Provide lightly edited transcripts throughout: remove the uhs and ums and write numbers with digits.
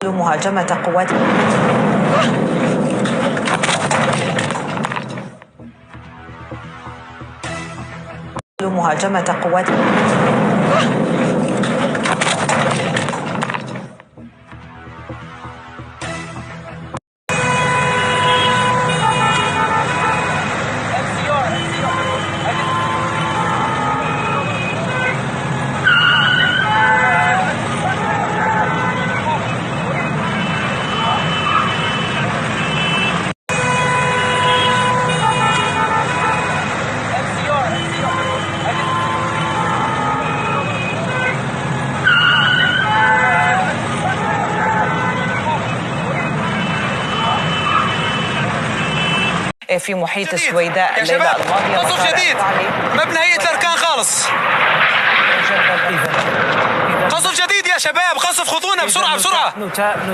مهاجمة قوات مهاجمة قوات في محيط سويداء الليلة الماضية. قصف جديد مبنى هيئة الأركان خالص. قصف جديد يا شباب، قصف خطونا بسرعة بسرعة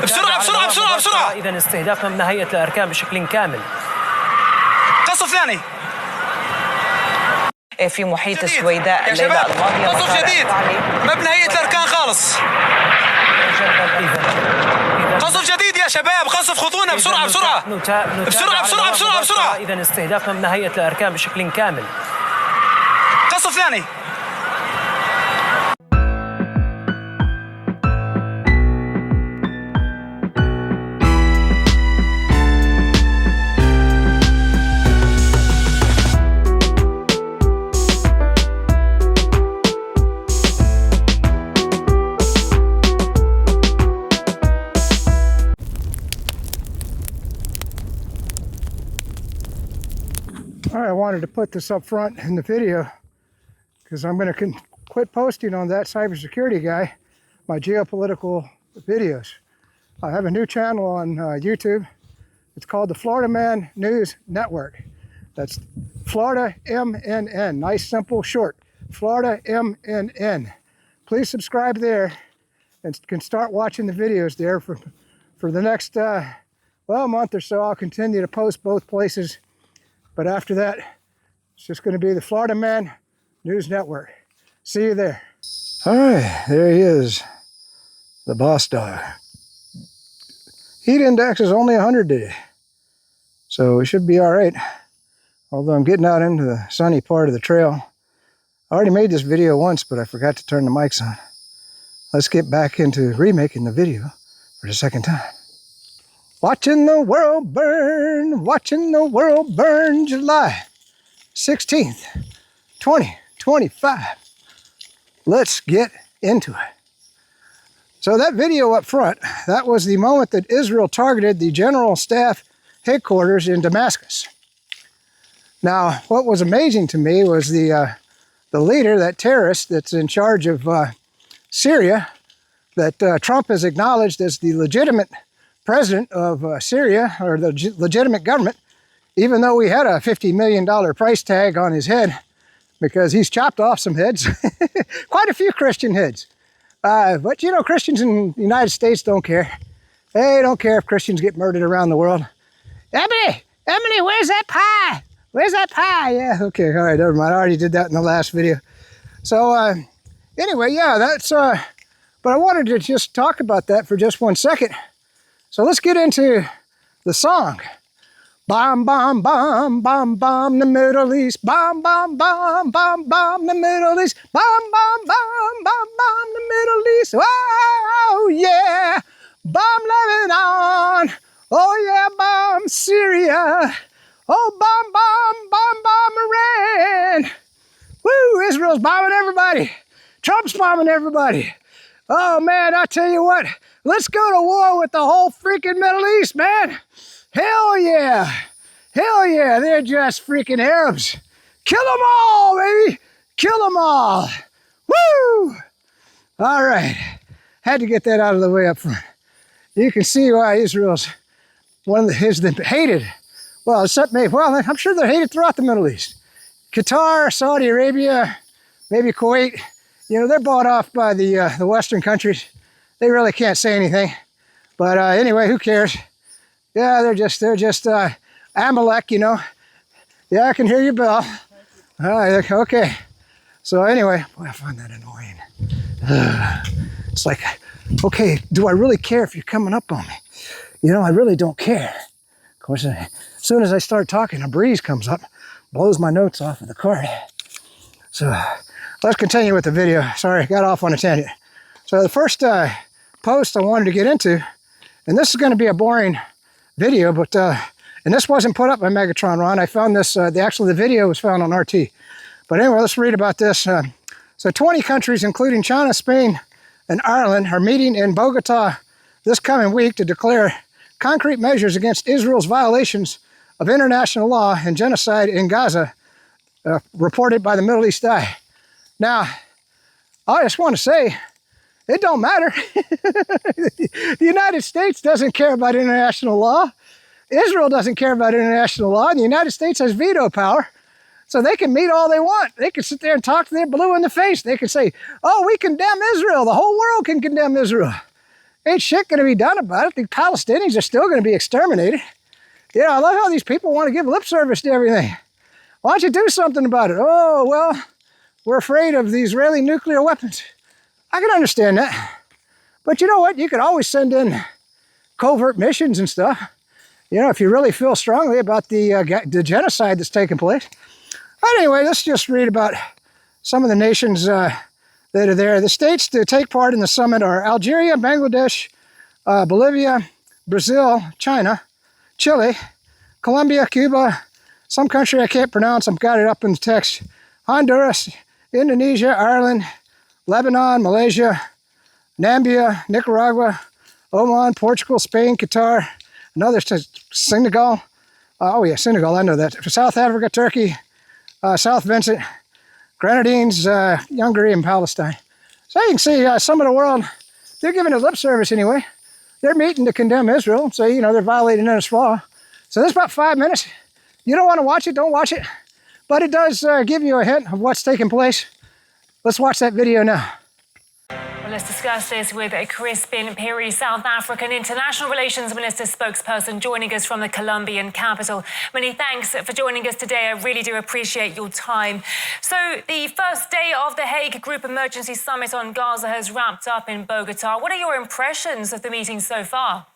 بسرعة بسرعة بسرعة بسرعة. إذا استهداف مبنى هيئة الأركان بشكل كامل. قصف ثاني في محيط سويداء الليلة الماضية. قصف جديد مبنى هيئة الأركان خالص. قصف جديد يا شباب، قصف خطونا بسرعة بسرعة بسرعة بسرعة بسرعة بسرعة. إذا استهداف مبنى هيئة الأركان بشكل كامل. قصف ثاني. I wanted to put this up front in the video because I'm going to quit posting on that cybersecurity guy my geopolitical videos. I have a new channel on YouTube. It's called the FloridaMNN News Network. That's FloridaMNN. Nice, simple, short. FloridaMNN. Please subscribe there and can start watching the videos there for the next month or so. I'll continue to post both places. But after that, it's just going to be the FloridaMNN News Network. See you there. All right, there he is, the boss dog. Heat index is only 100 today, so we should be all right. Although I'm getting out into the sunny part of the trail. I already made this video once, but I forgot to turn the mics on. Let's get back into remaking the video for the second time. Watching the world burn, July 16th, 2025. Let's get into it. So that video up front, that was the moment that Israel targeted the General Staff headquarters in Damascus. Now, what was amazing to me was the leader, that terrorist that's in charge of Syria, that Trump has acknowledged as the legitimate president of Syria, or the legitimate government, even though we had a $50 million price tag on his head because he's chopped off some heads, quite a few Christian heads. But you know, Christians in the United States don't care. They don't care if Christians get murdered around the world. Emily, where's that pie? Where's that pie? Yeah, okay, all right, never mind. I already did that in the last video. So anyway, yeah, that's, but I wanted to just talk about that for just 1 second. So let's get into the song. Bomb, bomb, bomb, bomb, bomb the Middle East. Bomb, bomb, bomb, bomb, bomb the Middle East. Bomb, bomb, bomb, bomb, bomb the Middle East. Oh, yeah. Bomb Lebanon. Oh, yeah, bomb Syria. Oh, bomb, bomb, bomb, bomb Iran. Woo, Israel's bombing everybody. Trump's bombing everybody. Oh, man, I tell you what. Let's go to war with the whole freaking Middle East, man. Hell yeah. Hell yeah, they're just freaking Arabs. Kill them all, baby. Kill them all. Woo! All right. Had to get that out of the way up front. You can see why Israel's hated. Well, I'm sure they're hated throughout the Middle East. Qatar, Saudi Arabia, maybe Kuwait. You know, they're bought off by the Western countries. They really can't say anything. But anyway, who cares? Yeah, they're just Amalek, you know. Yeah, I can hear you, Bill. All right, okay. So anyway, boy, I find that annoying. It's like okay, do I really care if you're coming up on me? You know, I really don't care. Of course, as soon as I start talking, a breeze comes up, blows my notes off of the card. So let's continue with the video. Sorry, got off on a tangent. So the first post I wanted to get into, and this is going to be a boring video, but and this wasn't put up by Megatron Ron. I found this, the video was found on RT. But anyway, let's read about this. So 20 countries, including China, Spain, and Ireland, are meeting in Bogota this coming week to declare concrete measures against Israel's violations of international law and genocide in Gaza, reported by the Middle East Eye. Now, I just want to say, it don't matter. The United States doesn't care about international law. Israel doesn't care about international law, and the United States has veto power, so they can meet all they want. They can sit there and talk to their blue in the face. They can say, oh, we condemn Israel. The whole world can condemn Israel. Ain't shit going to be done about it. The Palestinians are still going to be exterminated. You know, I love how these people want to give lip service to everything. Why don't you do something about it? Oh, well, we're afraid of the Israeli nuclear weapons. I can understand that. But you know what? You could always send in covert missions and stuff. You know, if you really feel strongly about the genocide that's taking place. But anyway, let's just read about some of the nations that are there. The states to take part in the summit are Algeria, Bangladesh, Bolivia, Brazil, China, Chile, Colombia, Cuba, some country I can't pronounce, I've got it up in the text, Honduras, Indonesia, Ireland, Lebanon, Malaysia, Namibia, Nicaragua, Oman, Portugal, Spain, Qatar, another Senegal. Oh yeah, Senegal, I know that. South Africa, Turkey, South Vincent, Grenadines, Hungary, and Palestine. So you can see some of the world, they're giving it lip service anyway. They're meeting to condemn Israel, so you know they're violating international law. So there's about 5 minutes. You don't want to watch it, don't watch it. But it does give you a hint of what's taking place. Let's watch that video now. Well, let's discuss this with Crispin Piri, South African International Relations Minister spokesperson, joining us from the Colombian capital. Many thanks for joining us today. I really do appreciate your time. So the first day of the Hague Group Emergency Summit on Gaza has wrapped up in Bogota. What are your impressions of the meeting so far?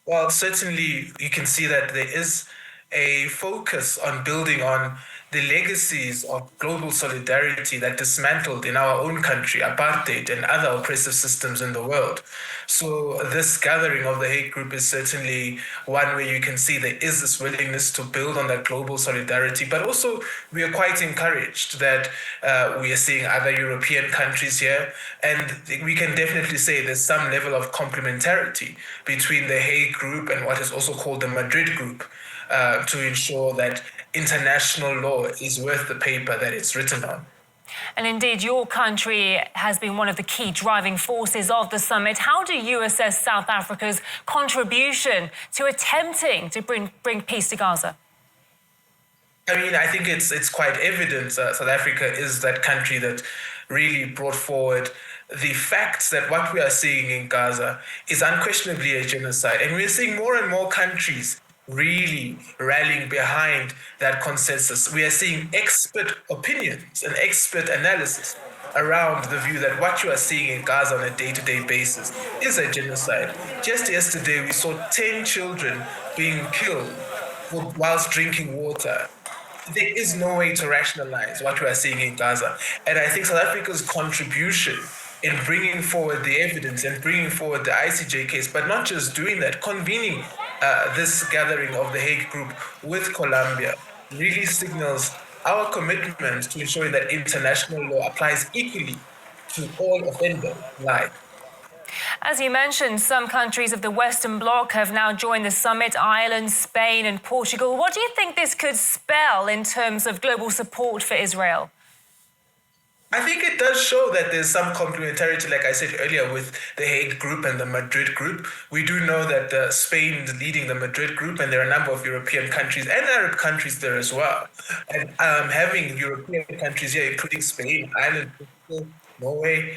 Well, certainly you can see that there is a focus on building on the legacies of global solidarity that dismantled in our own country apartheid and other oppressive systems in the world. So this gathering of the Hague Group is certainly one where you can see there is this willingness to build on that global solidarity, but also we are quite encouraged that we are seeing other European countries here, and we can definitely say there's some level of complementarity between the Hague Group and what is also called the Madrid Group, to ensure that international law is worth the paper that it's written on. And indeed, your country has been one of the key driving forces of the summit. How do you assess South Africa's contribution to attempting to bring peace to Gaza? I mean, I think it's quite evident South Africa is that country that really brought forward the facts that what we are seeing in Gaza is unquestionably a genocide. And we're seeing more and more countries really rallying behind that consensus. We are seeing expert opinions and expert analysis around the view that what you are seeing in Gaza on a day-to-day basis is a genocide. Just yesterday, we saw 10 children being killed whilst drinking water. There is no way to rationalize what we are seeing in Gaza. And I think South Africa's contribution in bringing forward the evidence and bringing forward the ICJ case, but not just doing that, convening this gathering of the Hague Group with Colombia really signals our commitment to ensuring that international law applies equally to all offenders alike. As you mentioned, some countries of the Western Bloc have now joined the summit, Ireland, Spain and Portugal. What do you think this could spell in terms of global support for Israel? I think it does show that there's some complementarity, like I said earlier, with the Hague Group and the Madrid Group. We do know that Spain is leading the Madrid Group, and there are a number of European countries and Arab countries there as well. And having European countries here, including Spain, Ireland, Norway,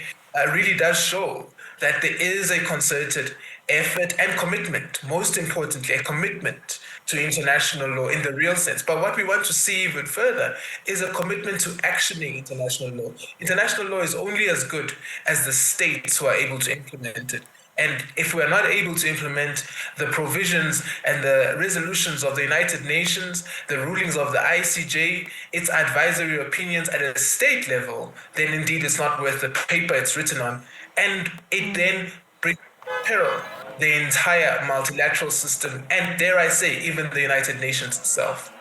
really does show that there is a concerted effort, and commitment. Most importantly, a commitment to international law in the real sense. But what we want to see even further is a commitment to actioning international law. International law is only as good as the states who are able to implement it. And if we are not able to implement the provisions and the resolutions of the United Nations, the rulings of the ICJ, its advisory opinions at a state level, then indeed it's not worth the paper it's written on. And it then brings peril the entire multilateral system and, dare I say, even the United Nations itself.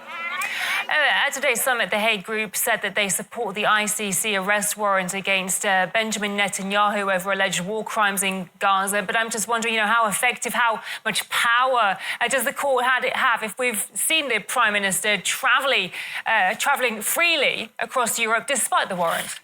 At today's summit, the Hague Group said that they support the ICC arrest warrant against Benjamin Netanyahu over alleged war crimes in Gaza. But I'm just wondering, how effective, how much power does the court have if we've seen the Prime Minister travelling freely across Europe despite the warrant?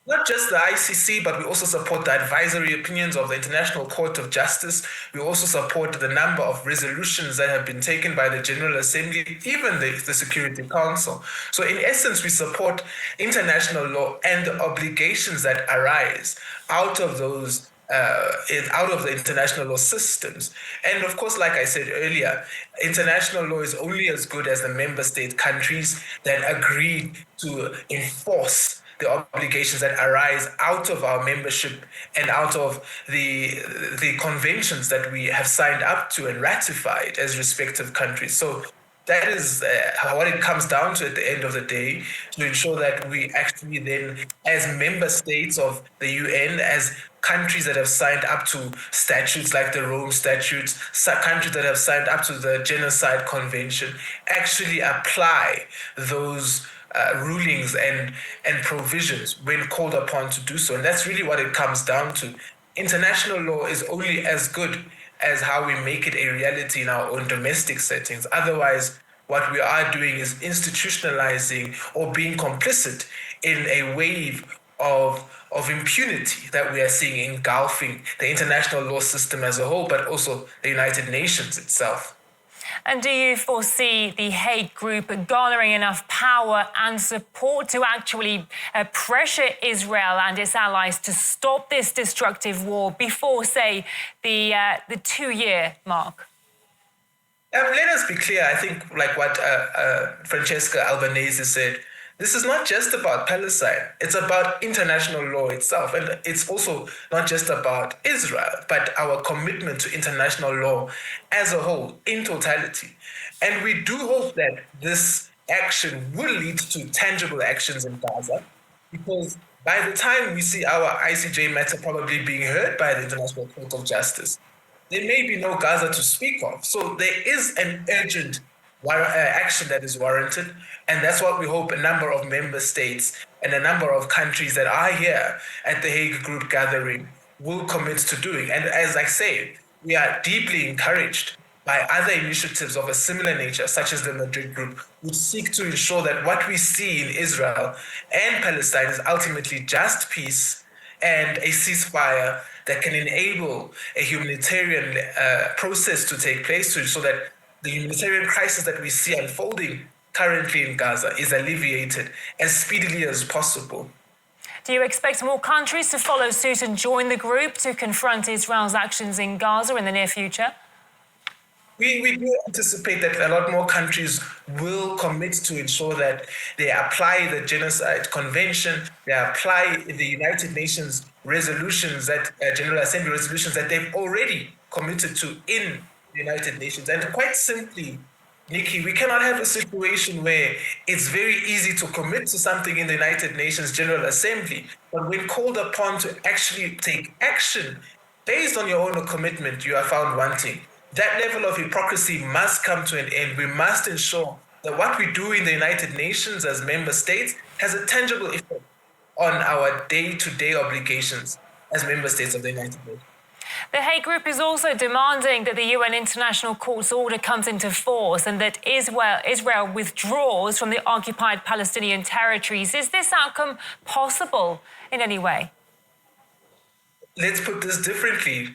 Not just the ICC, but we also support the advisory opinions of the International Court of Justice. We also support the number of resolutions that have been taken by the General Assembly, even the Security Council. So in essence, we support international law and the obligations that arise out of those out of the international law systems. And of course, like I said earlier, international law is only as good as the member state countries that agree to enforce the obligations that arise out of our membership and out of the conventions that we have signed up to and ratified as respective countries. So that is what it comes down to at the end of the day, to ensure that we actually then, as member states of the UN, as countries that have signed up to statutes like the Rome Statutes, countries that have signed up to the Genocide Convention, actually apply those rulings and provisions when called upon to do so. And that's really what it comes down to. International law is only as good as how we make it a reality in our own domestic settings. Otherwise, what we are doing is institutionalizing or being complicit in a wave of impunity that we are seeing engulfing the international law system as a whole, but also the United Nations itself. And do you foresee the Hague Group garnering enough power and support to actually pressure Israel and its allies to stop this destructive war before, say, the 2-year mark? Let us be clear. I think, like what Francesca Albanese said, this is not just about Palestine. It's about international law itself. And it's also not just about Israel, but our commitment to international law as a whole, in totality. And we do hope that this action will lead to tangible actions in Gaza, because by the time we see our ICJ matter probably being heard by the International Court of Justice, there may be no Gaza to speak of. So there is an urgent action that is warranted, and that's what we hope a number of member states and a number of countries that are here at the Hague Group gathering will commit to doing. And as I say, we are deeply encouraged by other initiatives of a similar nature, such as the Madrid Group, which seek to ensure that what we see in Israel and Palestine is ultimately just peace and a ceasefire that can enable a humanitarian process to take place to ensure that the humanitarian crisis that we see unfolding currently in Gaza is alleviated as speedily as possible. Do you expect more countries to follow suit and join the group to confront Israel's actions in Gaza in the near future? We do anticipate that a lot more countries will commit to ensure that they apply the Genocide Convention, they apply the United Nations resolutions, that General Assembly resolutions that they've already committed to in the United Nations. And quite simply, Nikki, we cannot have a situation where it's very easy to commit to something in the United Nations General Assembly, but when called upon to actually take action based on your own commitment, you are found wanting. That level of hypocrisy must come to an end. We must ensure that what we do in the United Nations as member states has a tangible effect on our day-to-day obligations as member states of the United Nations. The Hague Group is also demanding that the UN International Court's order comes into force and that Israel withdraws from the occupied Palestinian territories. Is this outcome possible in any way? Let's put this differently.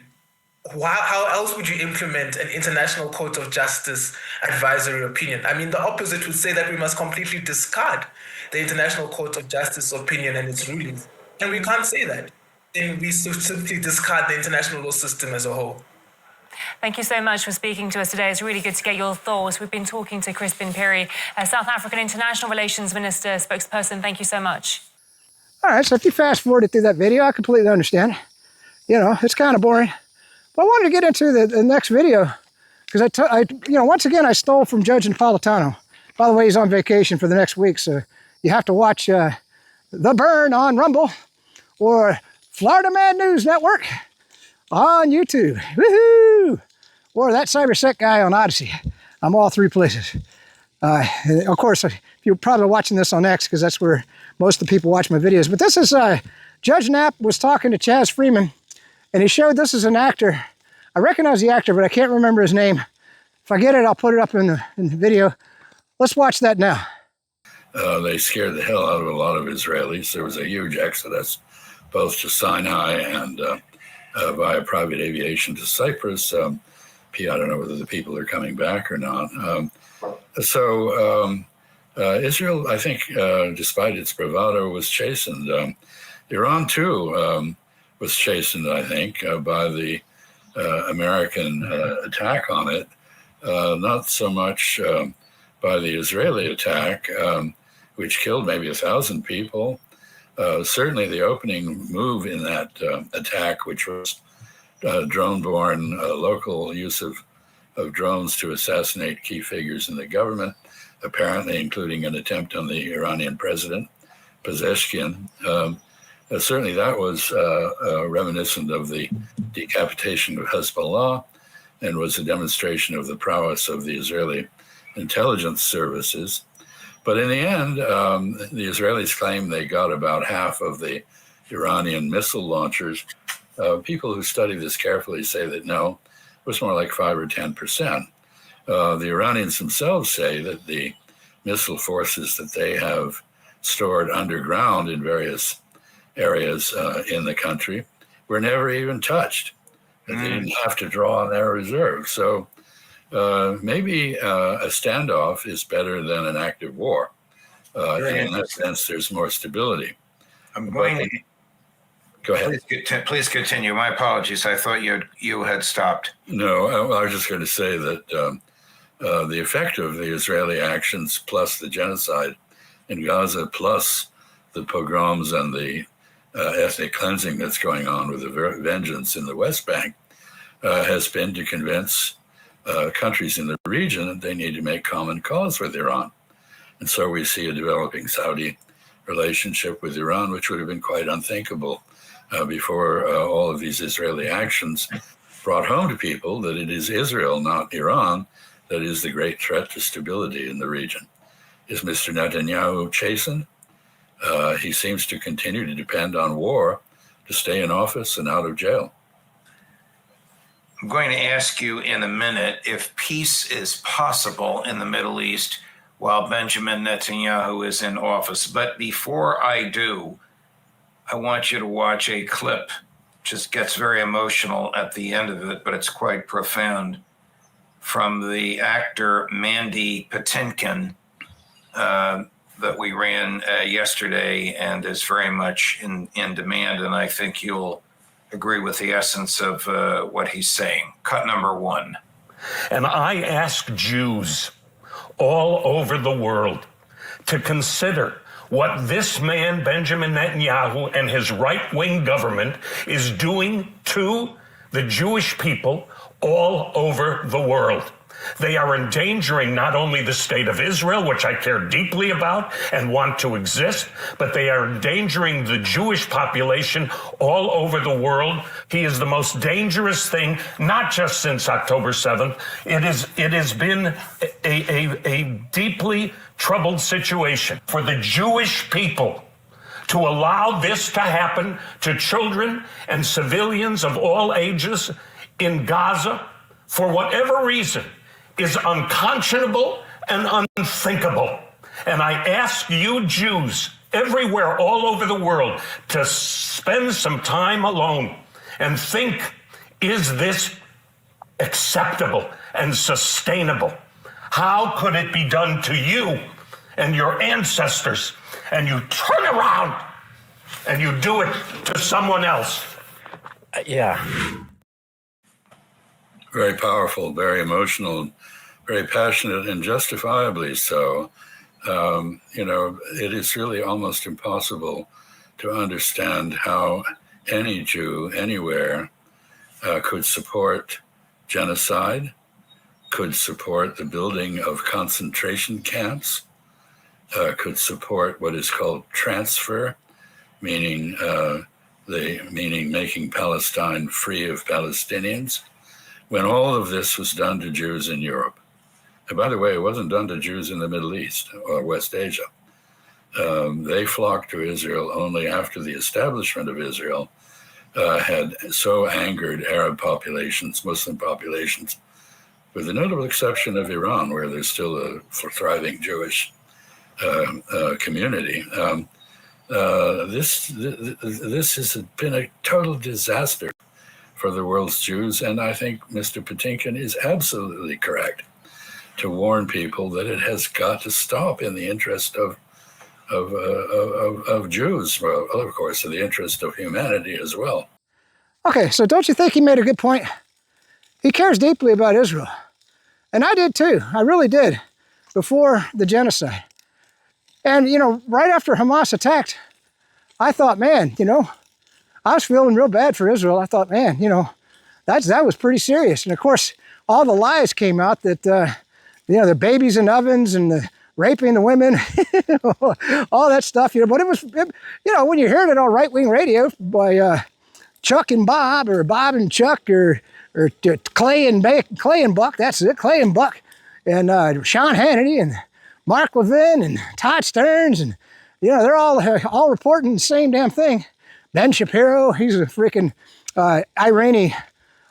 How else would you implement an International Court of Justice advisory opinion? I mean, the opposite would say that we must completely discard the International Court of Justice opinion and its rulings. And we can't say that. then we simply discard the international law system as a whole. Thank you so much for speaking to us today. It's really good to get your thoughts. We've been talking to Crispin Perry, South African International Relations Minister spokesperson. Thank you so much. All right, so if you fast forwarded through that video, I completely understand. You know, it's kind of boring. But I wanted to get into the next video because once again, I stole from Judge Napolitano. By the way, he's on vacation for the next week, so you have to watch The Burn on Rumble or Florida Man News Network on YouTube. Woohoo! Or that CyberSec guy on Odyssey. I'm all three places. Of course, you're probably watching this on X because that's where most of the people watch my videos. But this is Judge Knapp was talking to Chaz Freeman, and he showed this is an actor. I recognize the actor, but I can't remember his name. If I get it, I'll put it up in the video. Let's watch that now. They scared the hell out of a lot of Israelis. There was a huge exodus, both to Sinai and via private aviation to Cyprus. I don't know whether the people are coming back or not. Israel, I think, despite its bravado, was chastened. Iran, too, was chastened, I think, by the American attack on it. Not so much by the Israeli attack, which killed maybe 1,000 people. Certainly the opening move in that attack, which was drone-borne local use of drones to assassinate key figures in the government, apparently including an attempt on the Iranian president, Pezeshkian. Certainly that was reminiscent of the decapitation of Hezbollah and was a demonstration of the prowess of the Israeli intelligence services. But in the end, the Israelis claim they got about half of the Iranian missile launchers. People who study this carefully say that no, it was more like 5 or 10%. The Iranians themselves say that the missile forces that they have stored underground in various areas in the country were never even touched. They didn't have to draw on their reserves. So maybe a standoff is better than an active war. In that sense, there's more stability. I'm going to... Go ahead. Please continue. My apologies. I thought you had stopped. No, I was just going to say that the effect of the Israeli actions plus the genocide in Gaza plus the pogroms and the ethnic cleansing that's going on with the vengeance in the West Bank has been to convince countries in the region that they need to make common cause with Iran. And so we see a developing Saudi relationship with Iran, which would have been quite unthinkable before all of these Israeli actions brought home to people that it is Israel, not Iran, that is the great threat to stability in the region. Is Mr. Netanyahu chastened? He seems to continue to depend on war to stay in office and out of jail. I'm going to ask you in a minute if peace is possible in the Middle East while Benjamin Netanyahu is in office. But before I do, I want you to watch a clip. Just gets very emotional at the end of it, but it's quite profound, from the actor Mandy Patinkin that we ran yesterday and is very much in demand. And I think you'll agree with the essence of what he's saying. Cut number 1. And I ask Jews all over the world to consider what this man, Benjamin Netanyahu, and his right-wing government is doing to the Jewish people all over the world. They are endangering not only the state of Israel, which I care deeply about and want to exist, but they are endangering the Jewish population all over the world. He is the most dangerous thing, not just since October 7th. It has been a deeply troubled situation for the Jewish people to allow this to happen to children and civilians of all ages in Gaza for whatever reason is unconscionable and unthinkable. And I ask you Jews everywhere, all over the world, to spend some time alone and think, is this acceptable and sustainable? How could it be done to you and your ancestors? And you turn around and you do it to someone else. Yeah. Very powerful, very emotional, very passionate, and justifiably so. You know, it is really almost impossible to understand how any Jew anywhere could support genocide, could support the building of concentration camps, could support what is called transfer, meaning making Palestine free of Palestinians, when all of this was done to Jews in Europe. And by the way, it wasn't done to Jews in the Middle East or West Asia. They flocked to Israel only after the establishment of Israel had so angered Arab populations, Muslim populations, with the notable exception of Iran, where there's still a thriving Jewish community. This has been a total disaster for the world's Jews, and I think Mr. Patinkin is absolutely correct to warn people that it has got to stop in the interest of Jews, well, of course, in the interest of humanity as well. Okay, so don't you think he made a good point? He cares deeply about Israel. And I did too, I really did, before the genocide. And, you know, right after Hamas attacked, I thought, man, you know, I was feeling real bad for Israel. I thought, man, you know, that was pretty serious. And of course, all the lies came out that, you know, the babies in ovens and the raping the women, all that stuff, you know. But you know, when you're hearing it on right-wing radio by Chuck and Bob, or Bob and Chuck, or Clay and Buck, that's it, Clay and Buck, and Sean Hannity and Mark Levin and Todd Stearns, and, you know, they're all reporting the same damn thing. Ben Shapiro, he's a freaking Iranian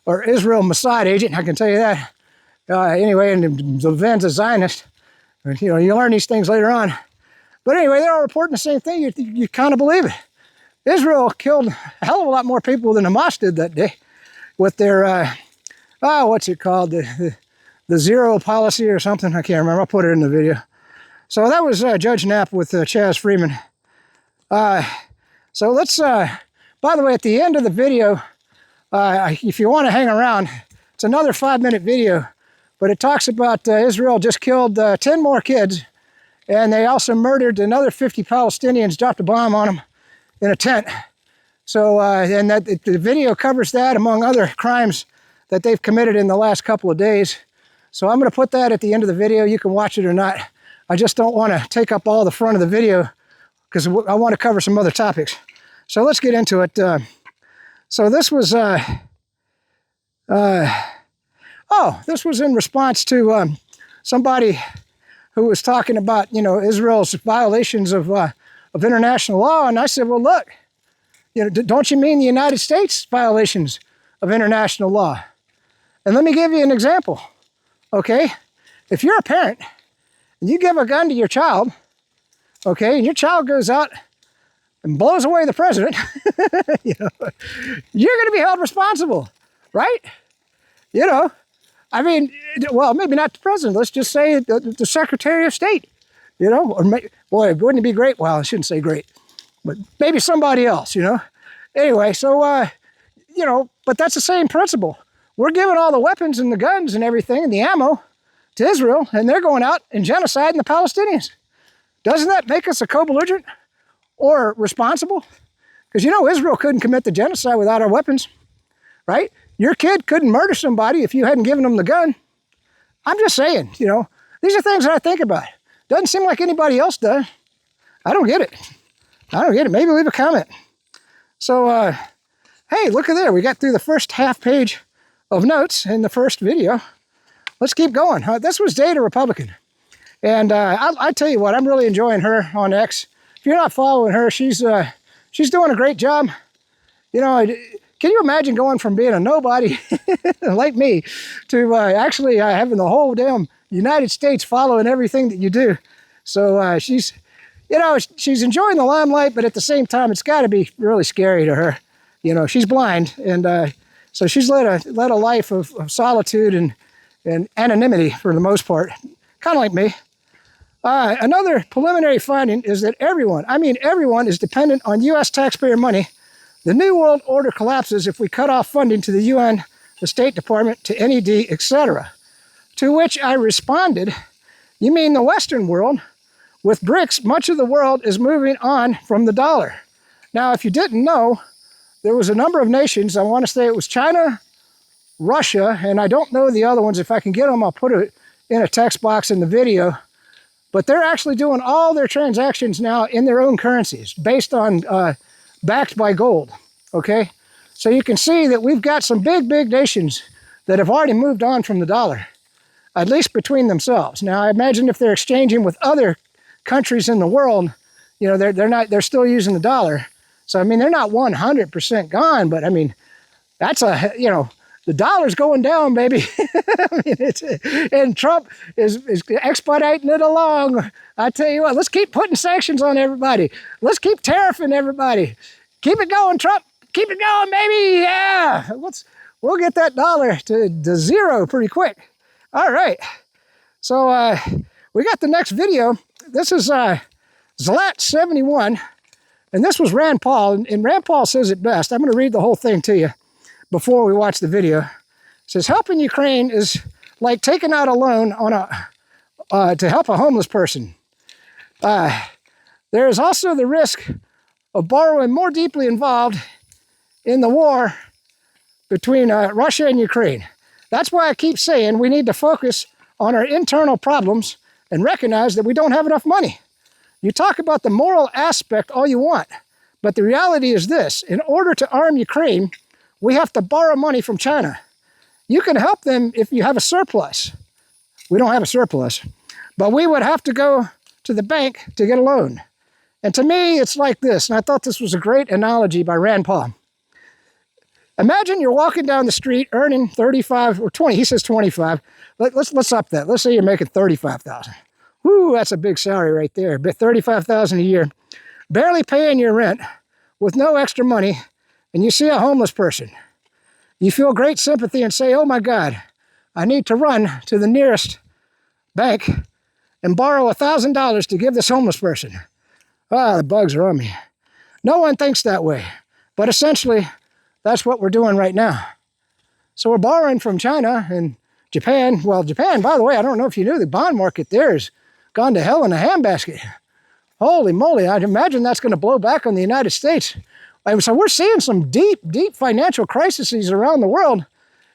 or Israel Mossad agent, I can tell you that. Anyway, and Levin's a Zionist. You know, you learn these things later on. But anyway, they're all reporting the same thing. You kind of believe it. Israel killed a hell of a lot more people than Hamas did that day with their, what's it called? The zero policy or something. I can't remember. I'll put it in the video. So that was Judge Knapp with Chaz Freeman. So let's, by the way, at the end of the video, if you want to hang around, it's another 5-minute video, but it talks about Israel just killed 10 more kids, and they also murdered another 50 Palestinians, dropped a bomb on them in a tent. So, and the video covers that among other crimes that they've committed in the last couple of days. So I'm going to put that at the end of the video. You can watch it or not. I just don't want to take up all the front of the video because I want to cover some other topics. So let's get into it. So this was, this was in response to somebody who was talking about, you know, Israel's violations of international law. And I said, well, look, you know, don't you mean the United States violations of international law? And let me give you an example, okay? If you're a parent and you give a gun to your child, okay, and your child goes out and blows away the president, you know, you're going to be held responsible, right? You know, I mean, well, maybe not the president. Let's just say the Secretary of State, you know, or boy, wouldn't it be great? Well, I shouldn't say great, but maybe somebody else, you know. Anyway, so, you know, but that's the same principle. We're giving all the weapons and the guns and everything and the ammo to Israel, and they're going out and genociding the Palestinians. Doesn't that make us a co-belligerent or responsible? Because, you know, Israel couldn't commit the genocide without our weapons, right? Your kid couldn't murder somebody if you hadn't given them the gun. I'm just saying, you know, these are things that I think about. Doesn't seem like anybody else does. I don't get it. I don't get it. Maybe leave a comment. So, hey, look at there. We got through the first half page of notes in the first video. Let's keep going. This was Data Republican. And I tell you what, I'm really enjoying her on X. If you're not following her, she's doing a great job. You know, can you imagine going from being a nobody like me to actually having the whole damn United States following everything that you do? So she's, you know, she's enjoying the limelight, but at the same time, it's got to be really scary to her. You know, she's blind, and so she's led a life of solitude and anonymity for the most part, kind of like me. Another preliminary finding is that everyone, I mean everyone, is dependent on U.S. taxpayer money. The New World Order collapses if we cut off funding to the UN, the State Department, to NED, etc. To which I responded, you mean the Western world? With BRICS, much of the world is moving on from the dollar. Now, if you didn't know, there was a number of nations, I want to say it was China, Russia, and I don't know the other ones. If I can get them, I'll put it in a text box in the video. But they're actually doing all their transactions now in their own currencies, based on, backed by gold, okay? So you can see that we've got some big, big nations that have already moved on from the dollar, at least between themselves. Now, I imagine if they're exchanging with other countries in the world, you know, they're still using the dollar. So, I mean, they're not 100% gone, but I mean, that's you know, the dollar's going down, baby. I mean, and Trump is expediting it along. I tell you what, let's keep putting sanctions on everybody. Let's keep tariffing everybody. Keep it going, Trump. Keep it going, baby. Yeah. We'll get that dollar to zero pretty quick. All right. So we got the next video. This is Zlat71, and this was Rand Paul. And Rand Paul says it best. I'm going to read the whole thing to you before we watch the video. It says, helping Ukraine is like taking out a loan on to help a homeless person. There is also the risk of borrowing more deeply involved in the war between Russia and Ukraine. That's why I keep saying we need to focus on our internal problems and recognize that we don't have enough money. You talk about the moral aspect all you want, but the reality is this: in order to arm Ukraine, we have to borrow money from China. You can help them if you have a surplus. We don't have a surplus, but we would have to go to the bank to get a loan. And to me, it's like this, and I thought this was a great analogy by Rand Paul. Imagine you're walking down the street earning 35 or 20, he says 25. Let's up that. Let's say you're making 35,000. Whoo, that's a big salary right there. 35,000 a year. Barely paying your rent with no extra money, and you see a homeless person. You feel great sympathy and say, oh my God, I need to run to the nearest bank and borrow $1,000 to give this homeless person. Ah, the bugs are on me. No one thinks that way, but essentially, that's what we're doing right now. So we're borrowing from China and Japan. Well, Japan, by the way, I don't know if you knew, the bond market there has gone to hell in a handbasket. Holy moly, I'd imagine that's going to blow back on the United States. So we're seeing some deep, deep financial crises around the world.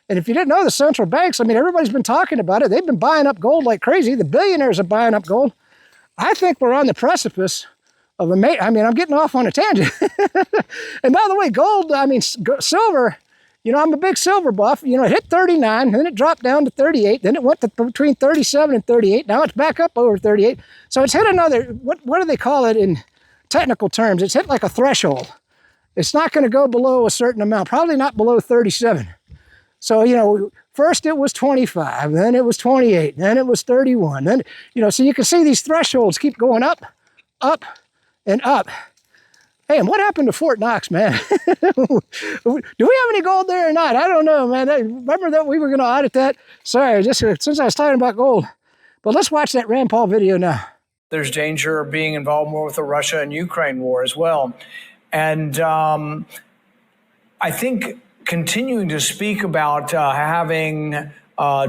And if you didn't know, the central banks, I mean, everybody's been talking about it. They've been buying up gold like crazy. The billionaires are buying up gold. I think we're on the precipice of I'm getting off on a tangent. And by the way, gold, silver, you know, I'm a big silver buff. You know, it hit 39, then it dropped down to 38, then it went to between 37 and 38. Now it's back up over 38. So it's hit another, what do they call it in technical terms? It's hit like a threshold. It's not going to go below a certain amount, probably not below 37. So, you know, first it was 25, then it was 28, then it was 31. Then, you know, so you can see these thresholds keep going up, up, and up. Hey, and what happened to Fort Knox, man? Do we have any gold there or not? I don't know, man. Remember that we were going to audit that? Sorry, just since I was talking about gold. But let's watch that Rand Paul video now. There's danger of being involved more with the Russia and Ukraine war as well. And I think continuing to speak about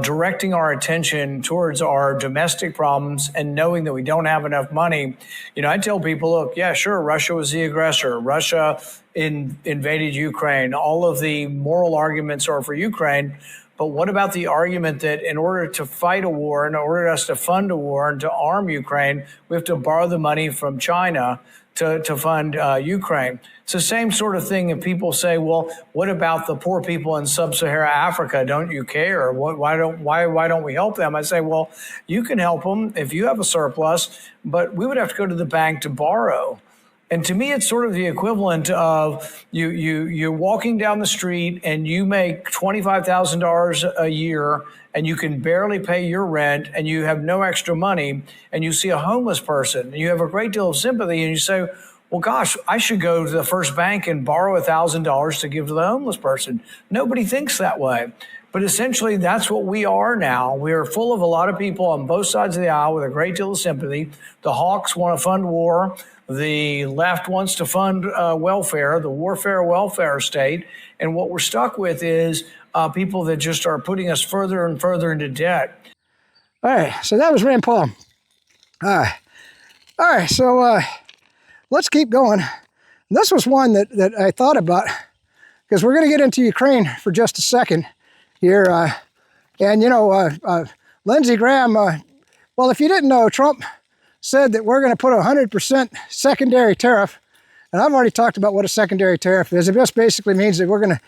directing our attention towards our domestic problems and knowing that we don't have enough money. You know, I tell people, look, yeah, sure, Russia was the aggressor. Russia invaded Ukraine. All of the moral arguments are for Ukraine. But what about the argument that in order to fight a war, in order for us to fund a war and to arm Ukraine, we have to borrow the money from China to fund Ukraine? It's the same sort of thing if people say, well, what about the poor people in sub-Saharan Africa? Don't you care? Why don't we help them? I say, well, you can help them if you have a surplus, but we would have to go to the bank to borrow. And to me, it's sort of the equivalent of you're walking down the street and you make $25,000 a year and you can barely pay your rent and you have no extra money and you see a homeless person and you have a great deal of sympathy and you say, well, gosh, I should go to the first bank and borrow $1,000 to give to the homeless person. Nobody thinks that way. But essentially, that's what we are now. We are full of a lot of people on both sides of the aisle with a great deal of sympathy. The hawks want to fund war. The left wants to fund welfare, the warfare welfare state. And what we're stuck with is people that just are putting us further and further into debt. All right, so that was Rand Paul. All right, so let's keep going. This was one that I thought about, because we're going to get into Ukraine for just a second here. And, you know, Lindsey Graham, well, if you didn't know, Trump said that we're going to put a 100% secondary tariff. And I've already talked about what a secondary tariff is. It just basically means that we're going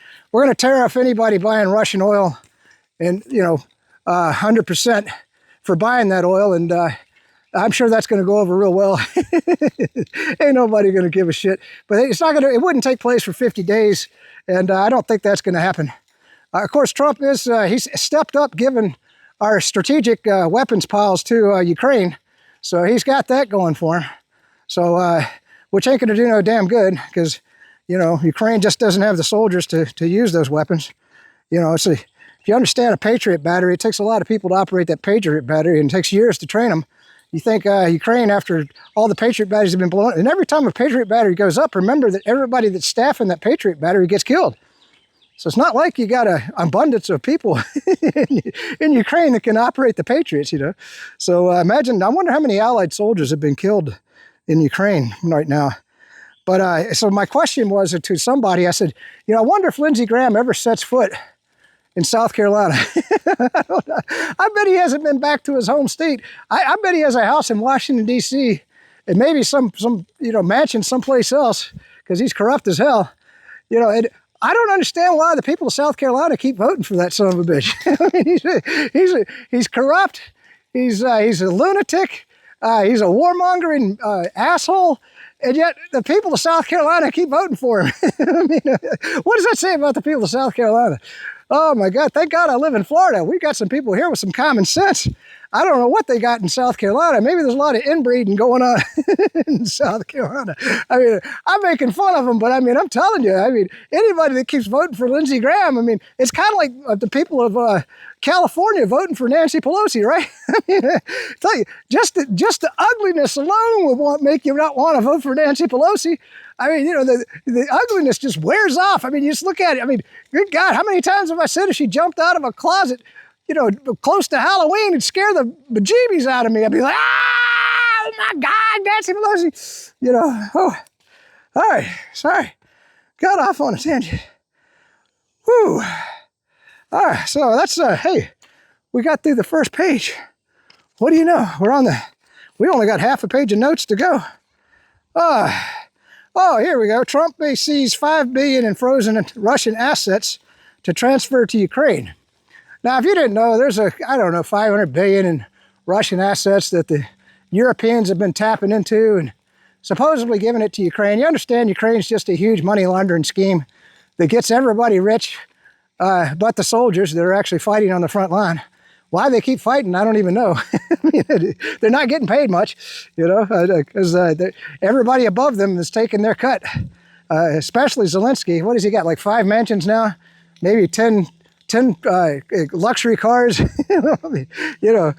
to tariff anybody buying Russian oil, and, you know, 100% for buying that oil. And I'm sure that's going to go over real well. Ain't nobody going to give a shit. But it's not going to. It wouldn't take place for 50 days, and I don't think that's going to happen. Of course, Trump is he's stepped up giving our strategic weapons piles to Ukraine, so he's got that going for him. So, which ain't going to do no damn good, because, you know, Ukraine just doesn't have the soldiers to use those weapons. You know, if you understand a Patriot battery, it takes a lot of people to operate that Patriot battery, and it takes years to train them. You think Ukraine, after all the Patriot batteries have been blown, and every time a Patriot battery goes up, remember that everybody that's staffing that Patriot battery gets killed. So it's not like you got an abundance of people in Ukraine that can operate the Patriots, you know. So imagine, I wonder how many Allied soldiers have been killed in Ukraine right now. But so my question was to somebody, I said, you know, I wonder if Lindsey Graham ever sets foot in South Carolina. I bet he hasn't been back to his home state. I bet he has a house in Washington, D.C., and maybe some you know, mansion someplace else, because he's corrupt as hell. You know, and I don't understand why the people of South Carolina keep voting for that son of a bitch. I mean, he's corrupt. He's a lunatic. He's a warmongering asshole. And yet the people of South Carolina keep voting for him. I mean, what does that say about the people of South Carolina? Oh my God, thank God I live in Florida. We've got some people here with some common sense. I don't know what they got in South Carolina. Maybe there's a lot of inbreeding going on in South Carolina. I mean, I'm making fun of them, but I mean, I'm telling you, I mean, anybody that keeps voting for Lindsey Graham, I mean, it's kind of like the people of California voting for Nancy Pelosi, right? I mean, tell you, just the ugliness alone will make you not want to vote for Nancy Pelosi. I mean, you know, the ugliness just wears off. I mean, you just look at it. I mean, good God, how many times have I said if she jumped out of a closet, you know, close to Halloween, it'd scare the bejeebies out of me. I'd be like, ah, oh my God, Nancy Pelosi. You know, oh, all right, sorry. Got off on a tangent. Whew. All right, so that's, hey, we got through the first page. What do you know? We only got half a page of notes to go. Oh, here we go. Trump may seize $5 billion in frozen Russian assets to transfer to Ukraine. Now, if you didn't know, there's $500 billion in Russian assets that the Europeans have been tapping into and supposedly giving it to Ukraine. You understand Ukraine's just a huge money laundering scheme that gets everybody rich, but the soldiers that are actually fighting on the front line. Why they keep fighting, I don't even know. I mean, they're not getting paid much, you know, because everybody above them is taking their cut, especially Zelensky. What has he got, like 5 mansions now? Maybe 10 luxury cars? You know,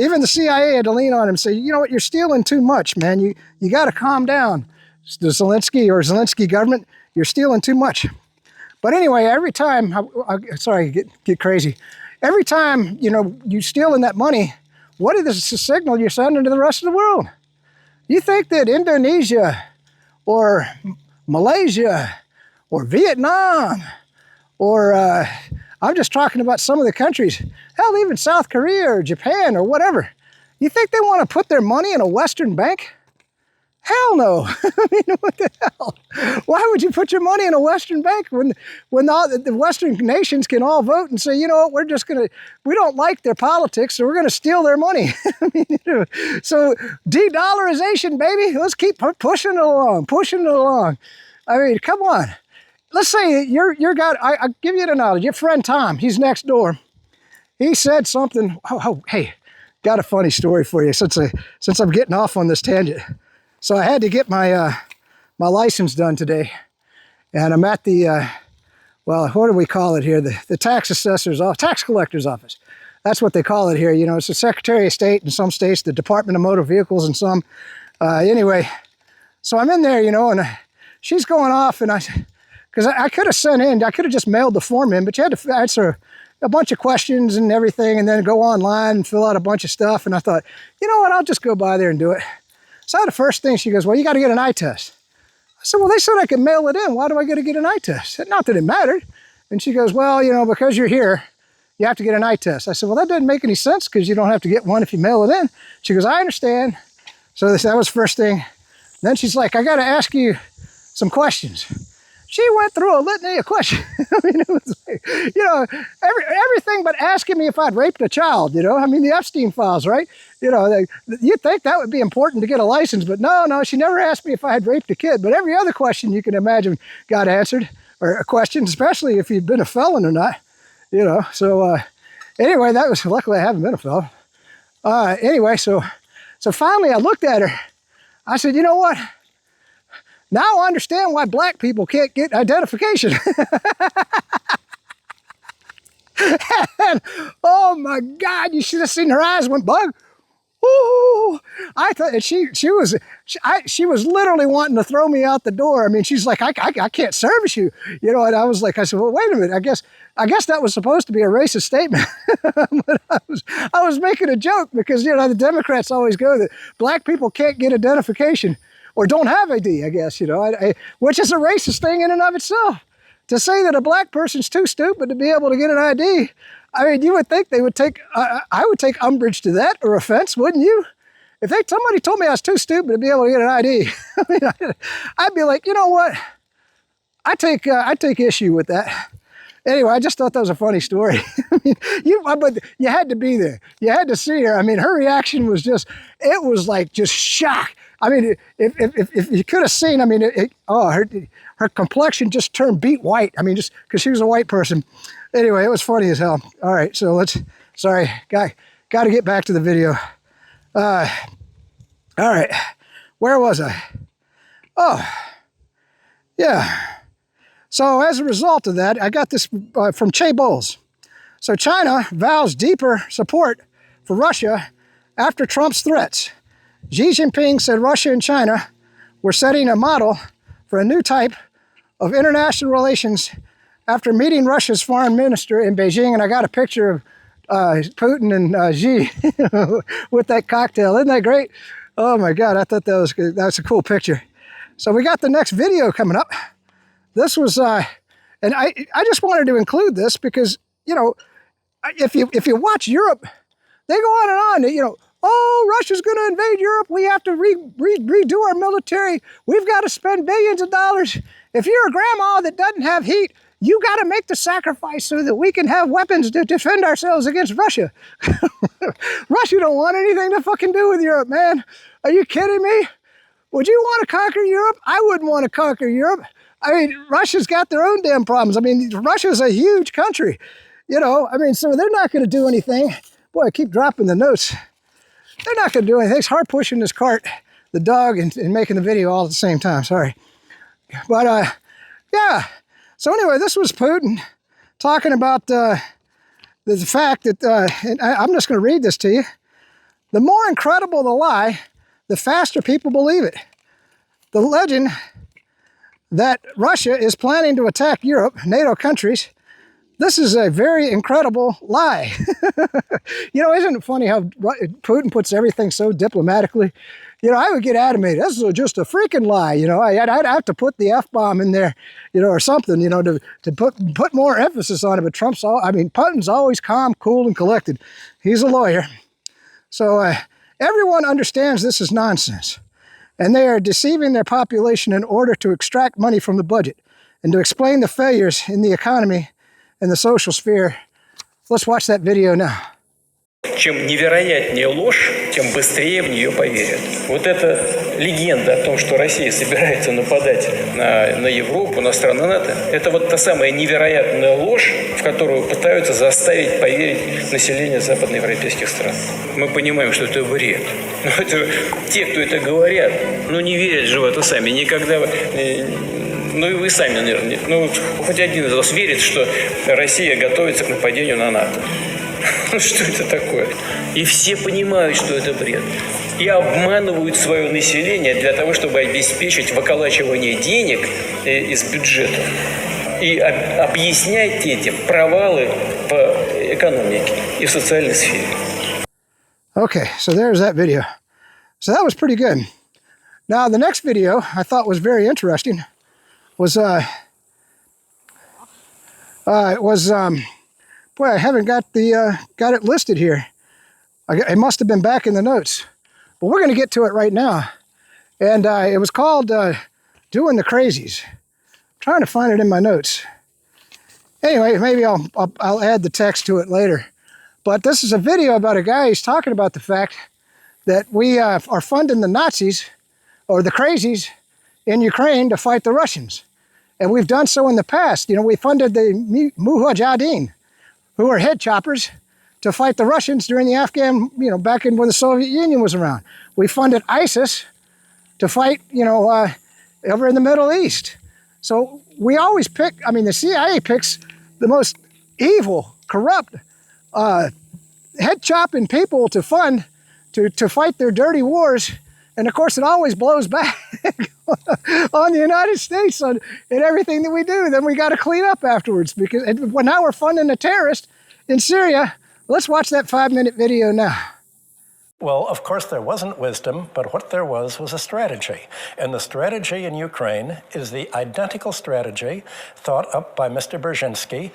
even the CIA had to lean on him and say, you know what, you're stealing too much, man. You got to calm down. The Zelensky government, you're stealing too much. But anyway, every time, get crazy. Every time, you know, you stealing that money, what is the signal you're sending to the rest of the world? You think that Indonesia or Malaysia or Vietnam or I'm just talking about some of the countries, hell, even South Korea or Japan or whatever, you think they want to put their money in a Western bank? Hell no. I mean, what the hell? Why would you put your money in a Western bank when all the Western nations can all vote and say, you know what, we don't like their politics, so we're going to steal their money. I mean, you know, so de-dollarization, baby. Let's keep pushing it along. I mean, come on. Let's say you're got, I'll give you the knowledge. Your friend Tom, he's next door. He said something, hey, got a funny story for you since I'm getting off on this tangent. So I had to get my license done today, and I'm at the well, what do we call it here? The tax assessor's office, tax collector's office. That's what they call it here. You know, it's the Secretary of State in some states, the Department of Motor Vehicles in some. Anyway, so I'm in there, you know, and she's going off, and because I could have sent in, I could have just mailed the form in, but you had to answer a bunch of questions and everything, and then go online and fill out a bunch of stuff. And I thought, you know what, I'll just go by there and do it. So the first thing she goes, well, you got to get an eye test. I said, well, they said I could mail it in. Why do I got to get an eye test? I said, not that it mattered. And she goes, well, you know, because you're here, you have to get an eye test. I said, well, that doesn't make any sense because you don't have to get one if you mail it in. She goes, I understand. So that was first thing. Then she's like, I got to ask you some questions. She went through a litany of questions. I mean, it was like, you know, everything but asking me if I'd raped a child, you know. I mean, the Epstein files, right? You know, you'd think that would be important to get a license, but no, she never asked me if I had raped a kid. But every other question you can imagine got answered, or a question, especially if you'd been a felon or not, you know. So anyway, that was, luckily I haven't been a felon. Anyway, so finally I looked at her. I said, you know what? Now I understand why black people can't get identification. And, oh my God, you should have seen her eyes went bug. Ooh, I thought, and she was literally wanting to throw me out the door. I mean, she's like, I can't service you, you know. And I was like, I said, well, wait a minute. I guess that was supposed to be a racist statement. But I was making a joke because, you know, the Democrats always go that black people can't get identification or don't have ID, I guess, you know, which is a racist thing in and of itself. To say that a black person's too stupid to be able to get an ID, I mean, you would think they would take, I would take umbrage to that, or offense, wouldn't you? If somebody told me I was too stupid to be able to get an ID, I mean, I'd be like, you know what? I take issue with that. Anyway, I just thought that was a funny story. I mean, but you had to be there. You had to see her. I mean, her reaction was just, it was like just shock. I mean, if you could have seen, I mean, her complexion just turned beet white. I mean, just because she was a white person. Anyway, it was funny as hell. All right, so sorry, got to get back to the video. All right, where was I? Oh, yeah. So as a result of that, I got this from Che Bowles. So China vows deeper support for Russia after Trump's threats. Xi Jinping said Russia and China were setting a model for a new type of international relations after meeting Russia's foreign minister in Beijing. And I got a picture of Putin and Xi with that cocktail. Isn't that great? Oh my God, I thought that was good. That's a cool picture. So we got the next video coming up. This was, and I just wanted to include this because, you know, if you watch Europe, they go on and on, you know, oh, Russia's going to invade Europe. We have to redo our military. We've got to spend billions of dollars. If you're a grandma that doesn't have heat, you got to make the sacrifice so that we can have weapons to defend ourselves against Russia. Russia don't want anything to fucking do with Europe, man. Are you kidding me? Would you want to conquer Europe? I wouldn't want to conquer Europe. I mean, Russia's got their own damn problems. I mean, Russia's a huge country, you know. I mean, so they're not going to do anything. Boy, I keep dropping the notes. They're not going to do anything. It's hard pushing this cart, the dog, and making the video all at the same time. Sorry. But, yeah. So anyway, this was Putin talking about the fact that, and I'm just going to read this to you. The more incredible the lie, the faster people believe it. The legend that Russia is planning to attack Europe, NATO countries, this is a very incredible lie. You know, isn't it funny how Putin puts everything so diplomatically? You know, I would get animated. This is just a freaking lie. You know, I'd have to put the F-bomb in there, you know, or something, you know, to put more emphasis on it. But Putin's always calm, cool, and collected. He's a lawyer. So everyone understands this is nonsense. And they are deceiving their population in order to extract money from the budget and to explain the failures in the economy and the social sphere. Let's watch that video now. Чем невероятнее ложь, тем быстрее в нее поверят. Вот эта легенда о том, что Россия собирается нападать на Европу, на страны НАТО, это вот та самая невероятная ложь, в которую пытаются заставить поверить население западноевропейских стран. Мы понимаем, что это бред. Но это, те, кто это говорят, ну не верят же в это сами, никогда Ну и вы сами, наверное, ну хоть один из вас верит, что Россия готовится к нападению на НАТО. Ну что это такое? И все понимают, что это бред. И обманывают свое население для того, чтобы обеспечить выколачивание денег из бюджета. И объяснять этим провалы в экономике и в социальной сфере. Okay, so there's that video. So that was pretty good. Now the next video I thought was very interesting was boy, I haven't got it listed here. It must have been back in the notes, but we're going to get to it right now. And it was called "Doing the Crazies." I'm trying to find it in my notes. Anyway, maybe I'll add the text to it later. But this is a video about a guy who's talking about the fact that we are funding the Nazis or the crazies in Ukraine to fight the Russians. And we've done so in the past. You know, we funded the Mujahideen, who are head choppers, to fight the Russians during the Afghan, you know, back in when the Soviet Union was around. We funded ISIS to fight, you know, over in the Middle East. So we always pick, I mean, the CIA picks the most evil, corrupt, head chopping people to fund to fight their dirty wars. And of course, it always blows back on the United States in everything that we do. Then we got to clean up afterwards because now we're funding a terrorist in Syria. Let's watch that 5-minute video now. Well, of course, there wasn't wisdom, but what there was a strategy. And the strategy in Ukraine is the identical strategy thought up by Mr. Brzezinski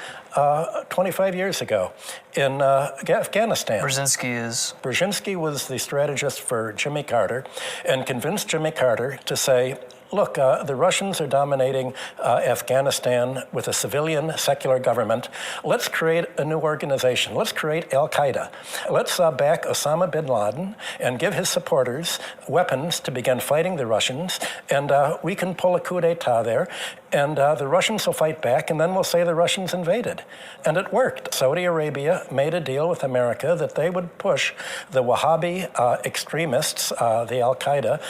25 years ago in Afghanistan. Brzezinski was the strategist for Jimmy Carter and convinced Jimmy Carter to say, look, the Russians are dominating Afghanistan with a civilian secular government. Let's create a new organization. Let's create Al-Qaeda. Let's back Osama bin Laden and give his supporters weapons to begin fighting the Russians. And we can pull a coup d'etat there. And the Russians will fight back, and then we'll say the Russians invaded. And it worked. Saudi Arabia made a deal with America that they would push the Wahhabi extremists, the Al-Qaeda,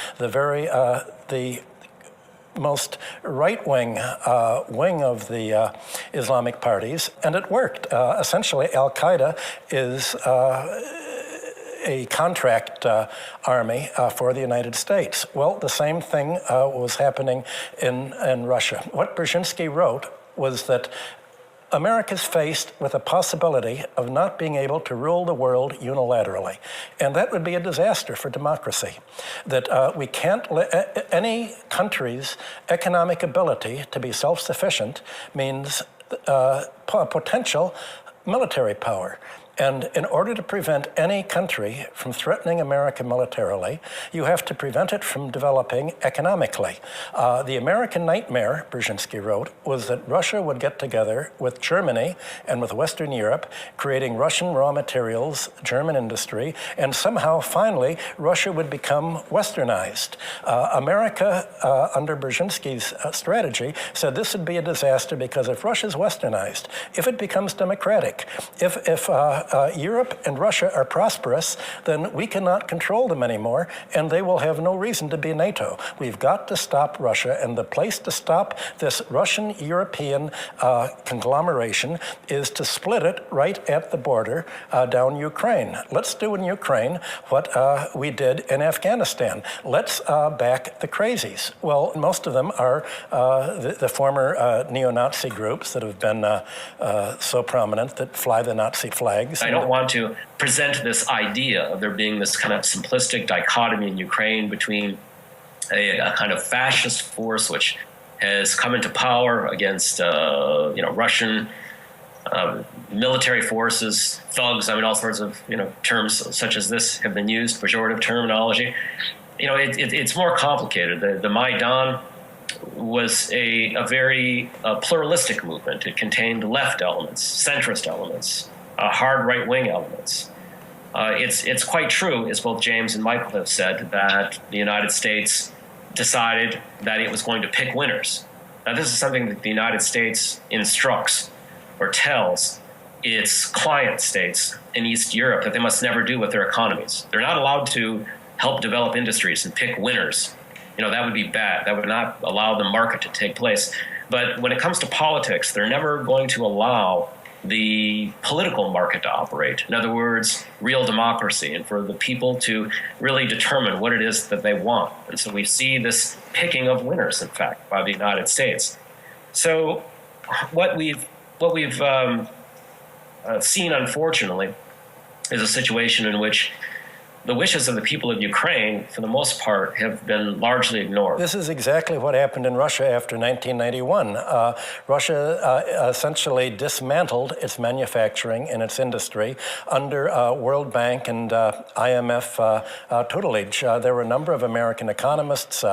the most right-wing wing of the Islamic parties, and it worked. Essentially, Al-Qaeda is a contract army for the United States. Well, the same thing was happening in Russia. What Brzezinski wrote was that America's faced with a possibility of not being able to rule the world unilaterally. And that would be a disaster for democracy. That we can't let any country's economic ability to be self-sufficient means potential military power. And in order to prevent any country from threatening America militarily, you have to prevent it from developing economically. The American nightmare, Brzezinski wrote, was that Russia would get together with Germany and with Western Europe, creating Russian raw materials, German industry, and somehow, finally, Russia would become westernized. America, under Brzezinski's strategy, said this would be a disaster because if Russia's westernized, if it becomes democratic, if Europe and Russia are prosperous, then we cannot control them anymore, and they will have no reason to be NATO. We've got to stop Russia, and the place to stop this Russian-European conglomeration is to split it right at the border down Ukraine. Let's do in Ukraine what we did in Afghanistan. Let's back the crazies. Well, most of them are the former neo-Nazi groups that have been so prominent that fly the Nazi flags. I don't want to present this idea of there being this kind of simplistic dichotomy in Ukraine between a kind of fascist force which has come into power against Russian military forces, thugs. I mean, all sorts of terms such as this have been used, pejorative terminology. It's more complicated. The Maidan was a very pluralistic movement. It contained left elements, centrist elements, hard right-wing elements. It's quite true, as both James and Michael have said, that the United States decided that it was going to pick winners. Now, this is something that the United States instructs or tells its client states in East Europe that they must never do with their economies. They're not allowed to help develop industries and pick winners that would be bad. That would not allow the market to take place. But when it comes to politics, they're never going to allow the political market to operate. In other words, real democracy, and for the people to really determine what it is that they want. And so we see this picking of winners, in fact, by the United States. So what we've seen, unfortunately, is a situation in which the wishes of the people of Ukraine, for the most part, have been largely ignored. This is exactly what happened in Russia after 1991. Russia essentially dismantled its manufacturing and its industry under World Bank and IMF tutelage. There were a number of American economists,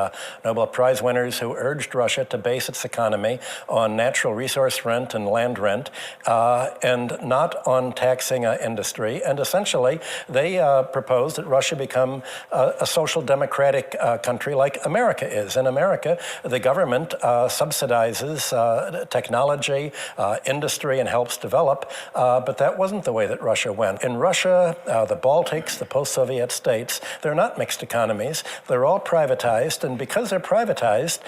Nobel Prize winners, who urged Russia to base its economy on natural resource rent and land rent, and not on taxing industry. And essentially, they proposed that Russia become a social democratic country like America is. In America, the government subsidizes technology, industry, and helps develop, but that wasn't the way that Russia went. In Russia, the Baltics, the post-Soviet states, they're not mixed economies. They're all privatized, and because they're privatized,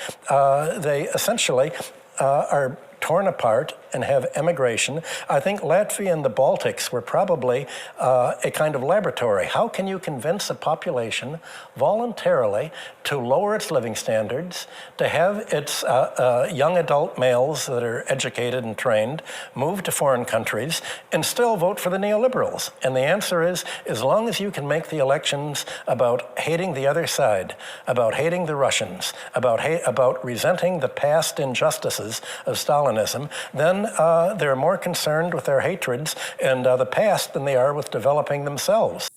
they essentially are torn apart and have emigration. I think Latvia and the Baltics were probably a kind of laboratory. How can you convince a population voluntarily to lower its living standards, to have its young adult males that are educated and trained move to foreign countries and still vote for the neoliberals? And the answer is, as long as you can make the elections about hating the other side, about hating the Russians, about resenting the past injustices of Stalinism, then they're more concerned with their hatreds and the past than they are with developing themselves.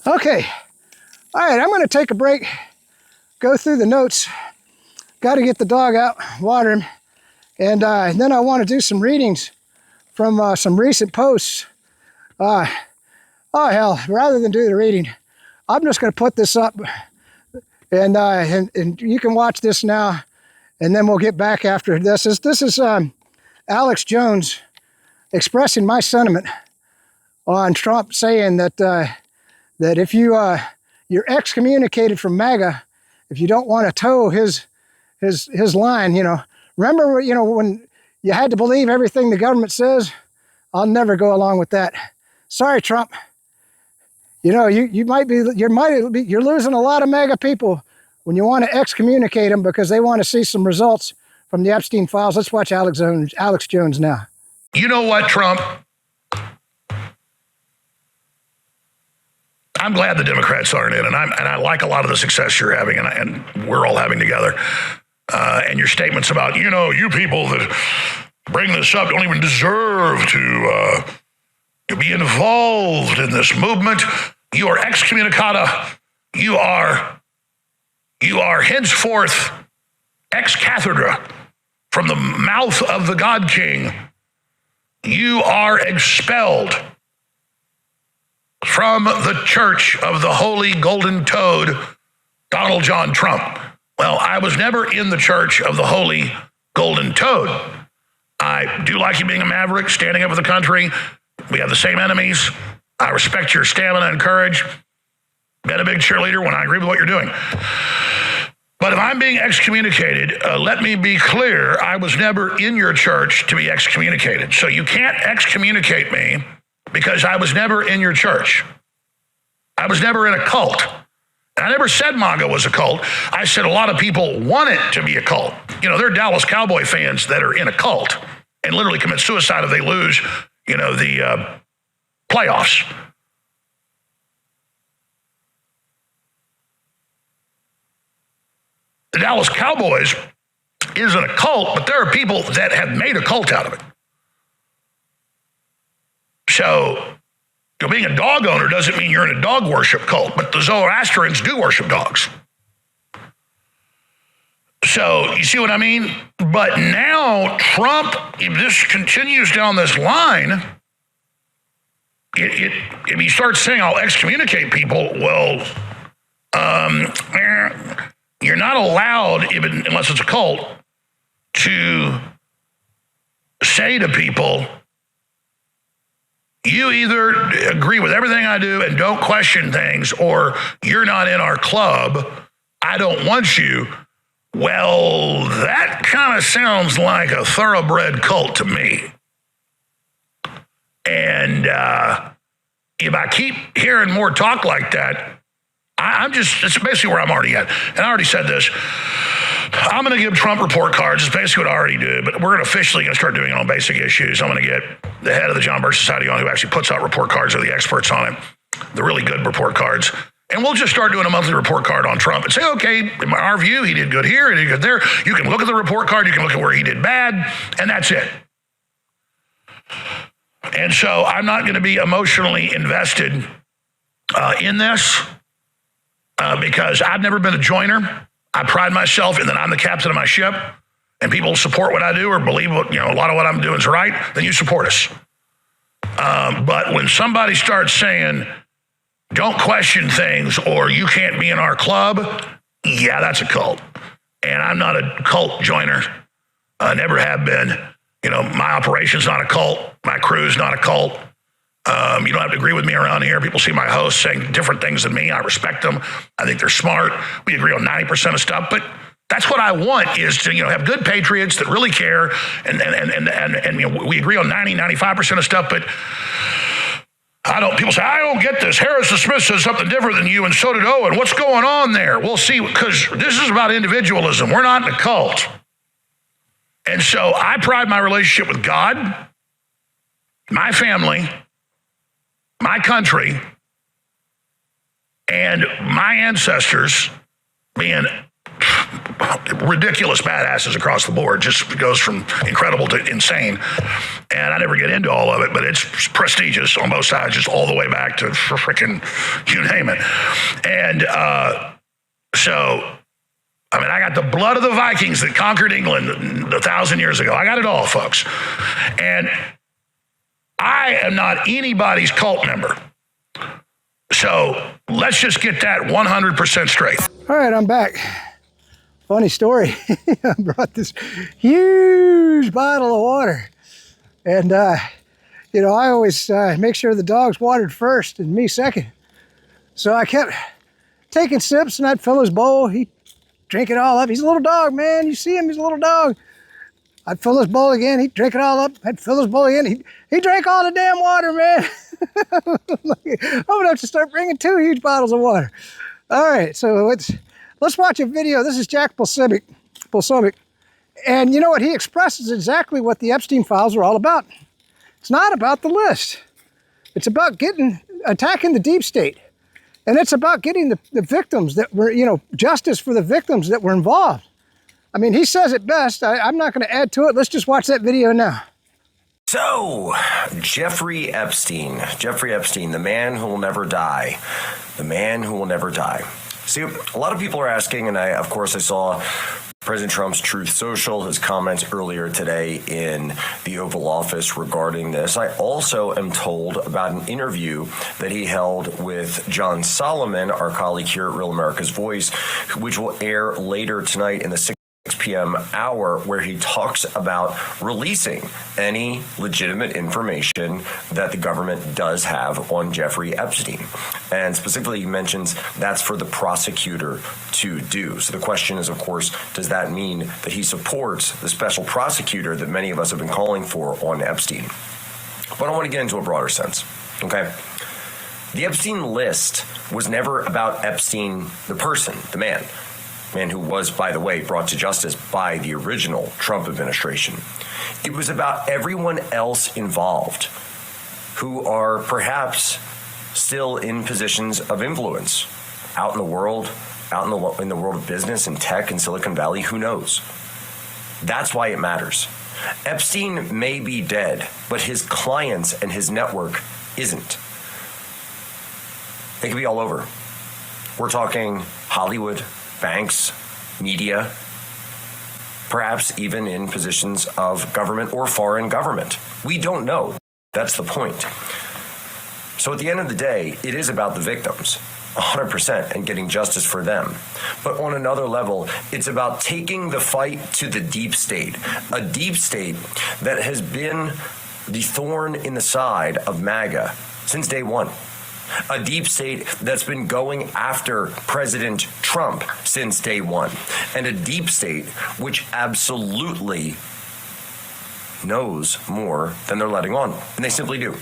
Okay. All right, I'm going to take a break, go through the notes. Got to get the dog out, water him. And then I want to do some readings from some recent posts. Oh, hell, rather than do the reading, I'm just going to put this up. And you can watch this now, and then we'll get back after this. This is Alex Jones expressing my sentiment on Trump saying that that if you're excommunicated from MAGA, if you don't want to toe his line, remember, when you had to believe everything the government says? I'll never go along with that. Sorry, Trump. You're losing a lot of MAGA people when you want to excommunicate them because they want to see some results from the Epstein files. Let's watch Alex Jones now. You know what, Trump? I'm glad the Democrats aren't in, and I like a lot of the success you're having, and we're all having together. And your statements about, you people that bring this up don't even deserve to be involved in this movement. You are excommunicata. You are henceforth ex cathedra from the mouth of the God King. You are expelled from the Church of the Holy Golden Toad, Donald John Trump. Well, I was never in the Church of the Holy Golden Toad. I do like you being a maverick, standing up for the country. We have the same enemies. I respect your stamina and courage. Been a big cheerleader when I agree with what you're doing. But if I'm being excommunicated, let me be clear, I was never in your church to be excommunicated. So you can't excommunicate me because I was never in your church. I was never in a cult. I never said MAGA was a cult. I said a lot of people want it to be a cult. There are Dallas Cowboy fans that are in a cult and literally commit suicide if they lose, the playoffs. The Dallas Cowboys isn't a cult, but there are people that have made a cult out of it. So, being a dog owner doesn't mean you're in a dog worship cult, but the Zoroastrians do worship dogs. So, you see what I mean? But now, Trump, if this continues down this line, if he starts saying, I'll excommunicate people, well, you're not allowed, even unless it's a cult, to say to people, you either agree with everything I do and don't question things, or you're not in our club. I don't want you. Well, that kind of sounds like a thoroughbred cult to me. And if I keep hearing more talk like that, it's basically where I'm already at. And I already said this. I'm going to give Trump report cards. It's basically what I already do, but we're going to officially going to start doing it on basic issues. I'm going to get the head of the John Birch Society on, who actually puts out report cards, or the experts on it, the really good report cards. And we'll just start doing a monthly report card on Trump and say, okay, in our view, he did good here, he did good there. You can look at the report card, you can look at where he did bad, and that's it. And so I'm not going to be emotionally invested in this because I've never been a joiner. I pride myself in that I'm the captain of my ship, and people support what I do or believe what, a lot of what I'm doing is right, then you support us. But when somebody starts saying, don't question things, or you can't be in our club, yeah, that's a cult. And I'm not a cult joiner. I never have been. My operation's not a cult. My crew's not a cult. You don't have to agree with me around here. People see my hosts saying different things than me. I respect them. I think they're smart. We agree on 90% of stuff, but that's what I want, is to, have good patriots that really care, and we agree on 95% of stuff, but people say, I don't get this. Harrison Smith says something different than you, and so did Owen. What's going on there? We'll see, because this is about individualism. We're not in a cult. And so I pride my relationship with God, my family, my country, and my ancestors being ridiculous badasses across the board. Just goes from incredible to insane. And I never get into all of it, but it's prestigious on both sides, just all the way back to freaking you name it. And I got the blood of the Vikings that conquered England 1,000 years ago. I got it all, folks. And I am not anybody's cult member. So let's just get that 100% straight. All right, I'm back. Funny story. I brought this huge bottle of water. And, I always make sure the dog's watered first and me second. So I kept taking sips, and I'd fill his bowl. He'd drink it all up. He's a little dog, man. You see him, he's a little dog. I'd fill his bowl again. He'd drink it all up. I'd fill his bowl again. He drank all the damn water, man. I'm gonna have to start bringing 2 huge bottles of water. All right, so let's watch a video. This is Jack Polsovic. And you know what? He expresses exactly what the Epstein files are all about. It's not about the list. It's about attacking the deep state. And it's about getting the victims that were, justice for the victims that were involved. I mean, he says it best. I'm not going to add to it. Let's just watch that video now. So, Jeffrey Epstein, the man who will never die. The man who will never die. See, a lot of people are asking, and I saw President Trump's Truth Social, his comments earlier today in the Oval Office regarding this. I also am told about an interview that he held with John Solomon, our colleague here at Real America's Voice, which will air later tonight in the 6 p.m. hour, where he talks about releasing any legitimate information that the government does have on Jeffrey Epstein. And specifically, he mentions that's for the prosecutor to do. So the question is, of course, does that mean that he supports the special prosecutor that many of us have been calling for on Epstein? But I want to get into a broader sense, okay? The Epstein list was never about Epstein, the person, the man who was, by the way, brought to justice by the original Trump administration. It was about everyone else involved who are perhaps still in positions of influence out in the world, in the world of business and tech in Silicon Valley. Who knows? That's why it matters. Epstein may be dead, but his clients and his network isn't. They could be all over. We're talking Hollywood, banks, media, perhaps even in positions of government or foreign government. We don't know. That's the point. So at the end of the day, it is about the victims, 100%, and getting justice for them. But on another level, it's about taking the fight to the deep state, a deep state that has been the thorn in the side of MAGA since day one. A deep state that's been going after President Trump since day one. And a deep state which absolutely knows more than they're letting on. And they simply do.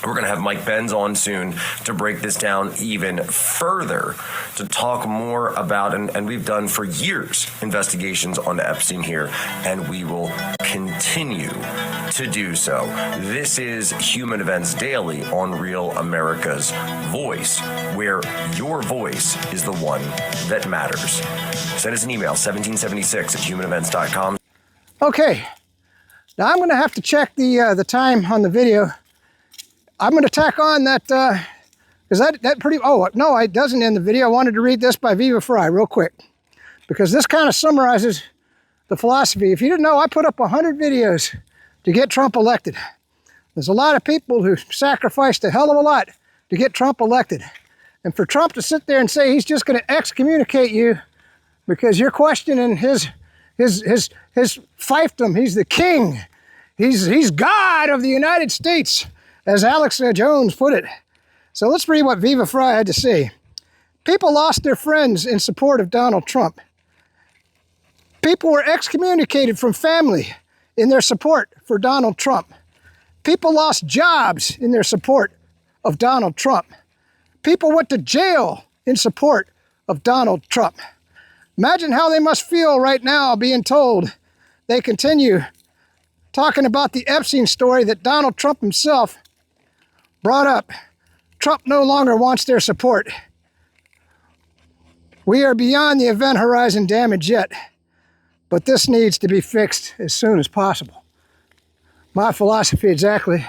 We're going to have Mike Benz on soon to break this down even further, to talk more about, and we've done for years investigations on Epstein here, and we will continue to do so. This is Human Events Daily on Real America's Voice, where your voice is the one that matters. Send us an email, 1776@humanevents.com. Okay, now I'm going to have to check the time on the video. I'm going to tack on that, because that pretty, oh, no, it doesn't end the video. I wanted to read this by Viva Fry real quick, because this kind of summarizes the philosophy. If you didn't know, I put up 100 videos to get Trump elected. There's a lot of people who sacrificed a hell of a lot to get Trump elected. And for Trump to sit there and say he's just going to excommunicate you because you're questioning his fiefdom, he's the king, he's God of the United States, as Alex Jones put it. So let's read what Viva Fry had to say. People lost their friends in support of Donald Trump. People were excommunicated from family in their support for Donald Trump. People lost jobs in their support of Donald Trump. People went to jail in support of Donald Trump. Imagine how they must feel right now being told they continue talking about the Epstein story that Donald Trump himself brought up. Trump no longer wants their support. We are beyond the event horizon damage yet, but this needs to be fixed as soon as possible. My philosophy exactly.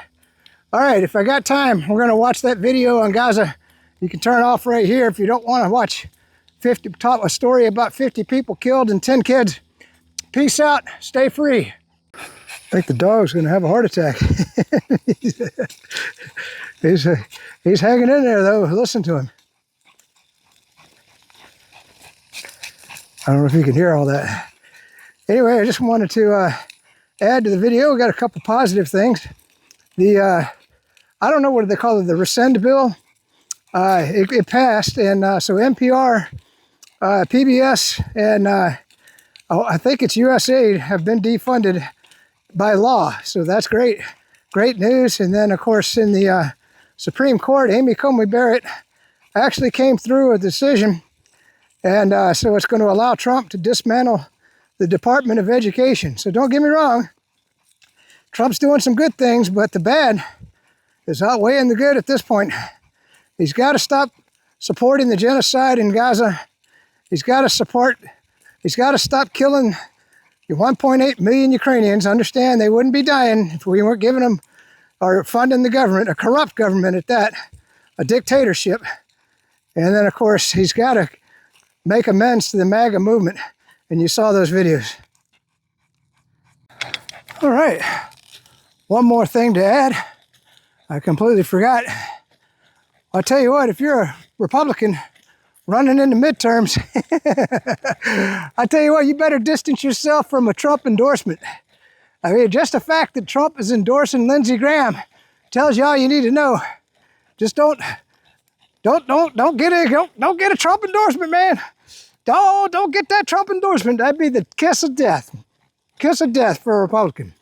All right, if I got time, we're going to watch that video on Gaza. You can turn it off right here if you don't want to watch a story about 50 people killed and 10 kids. Peace out. Stay free. I think the dog's going to have a heart attack. He's hanging in there, though. Listen to him. I don't know if you can hear all that. Anyway, I just wanted to add to the video. We got a couple positive things. I don't know what they call it, the rescind bill. It passed, and so NPR, PBS, and I think it's USAID have been defunded by law. So that's great. Great news. And then, of course, in the Supreme Court, Amy Coney Barrett actually came through a decision. And so it's going to allow Trump to dismantle the Department of Education. So don't get me wrong. Trump's doing some good things, but the bad is outweighing the good at this point. He's got to stop supporting the genocide in Gaza. He's got to stop killing the 1.8 million Ukrainians. Understand they wouldn't be dying if we weren't giving them or funding the government, a corrupt government at that, a dictatorship. And then, of course, he's got to make amends to the MAGA movement. And you saw those videos. All right. One more thing to add. I completely forgot. I'll tell you what, if you're a Republican running into midterms, I tell you what, you better distance yourself from a Trump endorsement. I mean, just the fact that Trump is endorsing Lindsey Graham tells you all you need to know. Just don't get a Trump endorsement, man. Don't get that Trump endorsement. That'd be the kiss of death. Kiss of death for a Republican.